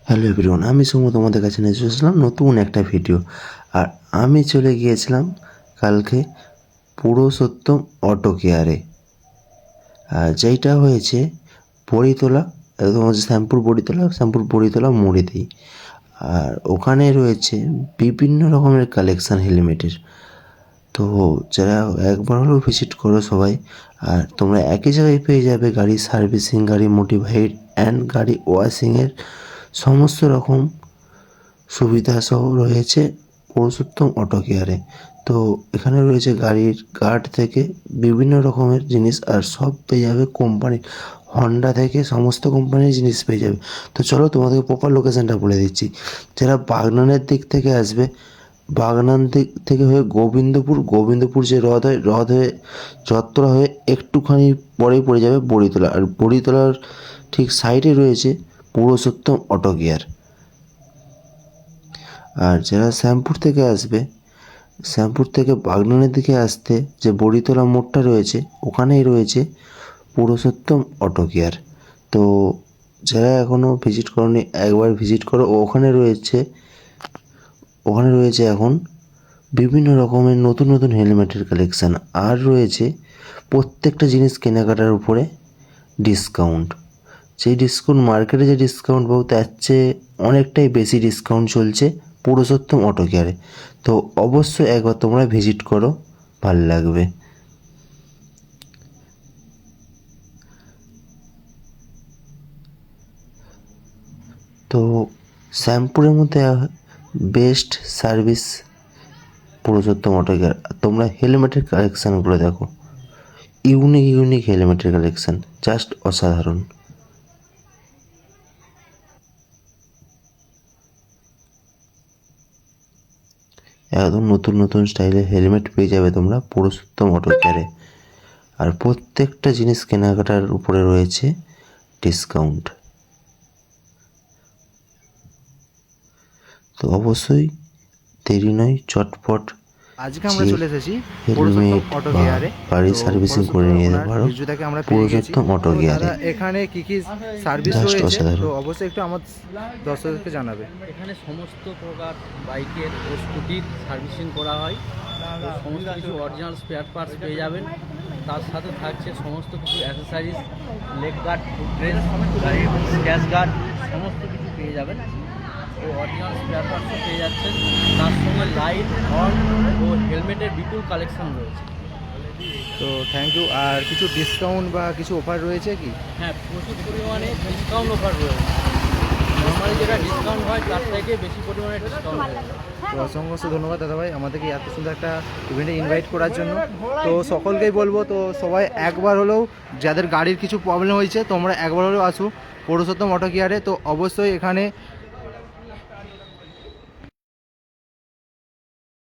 Hello everyone, আমি সৌম্য তোমাদের কাছে নিয়ে এসেছিলাম নতুন একটা ভিডিও। আর আমি চলে গিয়েছিলাম কালকে পুরুষোত্তম অটো কেয়ারে, আর যেইটা হয়েছে বড়িতলা, একদম হচ্ছে শ্যামপুর বড়িতলা মোড়েতেই। আর ওখানে রয়েছে বিভিন্ন রকমের কালেকশান হেলমেটের। তো যারা একবার হলেও ভিজিট করো সবাই। আর তোমরা একই জায়গায় পেয়ে যাবে গাড়ি সার্ভিসিং, গাড়ি মডিফাইড অ্যান্ড গাড়ি ওয়াশিংয়ের সমস্ত রকম সুবিধা সহ রয়েছে পুরুষোত্তম অটো কেয়ারে। তো এখানে রয়েছে গাড়ির গার্ড থেকে বিভিন্ন রকমের জিনিস, আর সব পেয়ে যাবে কোম্পানি হন্ডা থেকে সমস্ত কোম্পানির জিনিস পেয়ে যাবে। তো চলো তোমাদেরকে প্রপার লোকেশানটা বলে দিচ্ছি। যারা বাগনানের দিক থেকে আসবে, বাগনান দিক থেকে হয়ে গোবিন্দপুর যে হ্রদ হয়ে চত্বরা হয়ে একটুখানি পরেই পড়ে যাবে বড়িতলা। আর বড়িতলার ঠিক সাইডে রয়েছে পুরুষোত্তম অটো কেয়ার। আর যারা শ্যামপুর থেকে আসবে, শ্যামপুর থেকে বাগনানের দিকে আসতে যে বড়িতলা মোড়টা রয়েছে, ওখানেই রয়েছে পুরুষোত্তম অটো কেয়ার। তো যারা এখনও ভিজিট করোনি একবার ভিজিট করো। ওখানে রয়েছে এখন বিভিন্ন রকমের নতুন নতুন হেলমেটের কালেকশান, আর রয়েছে প্রত্যেকটা জিনিস কেনাকাটার উপরে ডিসকাউন্ট। সেই ডিসকাউন্ট মার্কেটে যে ডিসকাউন্ট পাবো তার চেয়ে অনেকটাই বেশি ডিসকাউন্ট চলছে পুরুষোত্তম অটো কেয়ারে। তো অবশ্যই একবার তোমরা ভিজিট করো, ভাল লাগবে। তো শ্যামপুরের মধ্যে best service Purushottam auto care. তোমরা হেলমেটের কালেকশানগুলো দেখো, ইউনিক হেলমেটের কালেকশান, জাস্ট অসাধারণ। একদম নতুন স্টাইলের হেলমেট পেয়ে যাবে তোমরা পুরুষোত্তম অটো কেয়ারে। আর প্রত্যেকটা জিনিস কেনাকাটার উপরে রয়েছে ডিসকাউন্ট। তো অবশ্যই দেরি নয়, চটপট আজকে আমরা চলে এসেছি পুরুষোত্তম হেলমেট অটো বা কেয়ারে। বাড়ির সার্ভিসিং করে নিয়ে যেতে পারো রিজুদাকে আমরা পেয়ে গেছি। পুরুষোত্তম অটো তো কেয়ারে। দাদা এখানে কি কি সার্ভিস জাস্ট রয়েছে অসাধারণ। তো অবশ্যই একটু আমার দর্শকদেরকে জানাবে। এখানে সমস্ত প্রকার বাইকের ও স্কুটির সার্ভিসিং করা হয়। তো সমস্ত কিছু অরিজিনাল স্পেয়ার পার্টস পেয়ে যাবেন। তার সাথে থাকছে সমস্ত কিছু accessories, leg guard, foot dress, গাড়ির স্ক্র্যাচ গার্ড, সমস্ত কিছু পেয়ে যাবেন। তো অরিজিনাল স্পেয়ার পার্টসও পেয়ে যাচ্ছেন। তার সঙ্গে লাইট, হর্ন ও হেলমেটের বিপুল কালেকশন রয়েছে। তো থ্যাংক ইউ। আর কিছু ডিসকাউন্ট বা কিছু অফার রয়েছে কি? হ্যাঁ, প্রচুর পরিমাণে ডিসকাউন্ট অফার রয়েছে। নর্মালি যেটা ডিসকাউন্ট হয় তার থেকে বেশি পরিমাণে ডিসকাউন্ট রয়েছে। তো অসংখ্য ধন্যবাদ দাদাভাই আমাদেরকে এত সুন্দর একটা ইভেন্টে ইনভাইট করার জন্য। তো সকলকেই বলবো, তো সবাই একবার হলেও, যাদের গাড়ির কিছু প্রবলেম হয়েছে তোমরা একবার হলেও আসো পুরুষোত্তম অটো কেয়ারে। তো অবশ্যই এখানে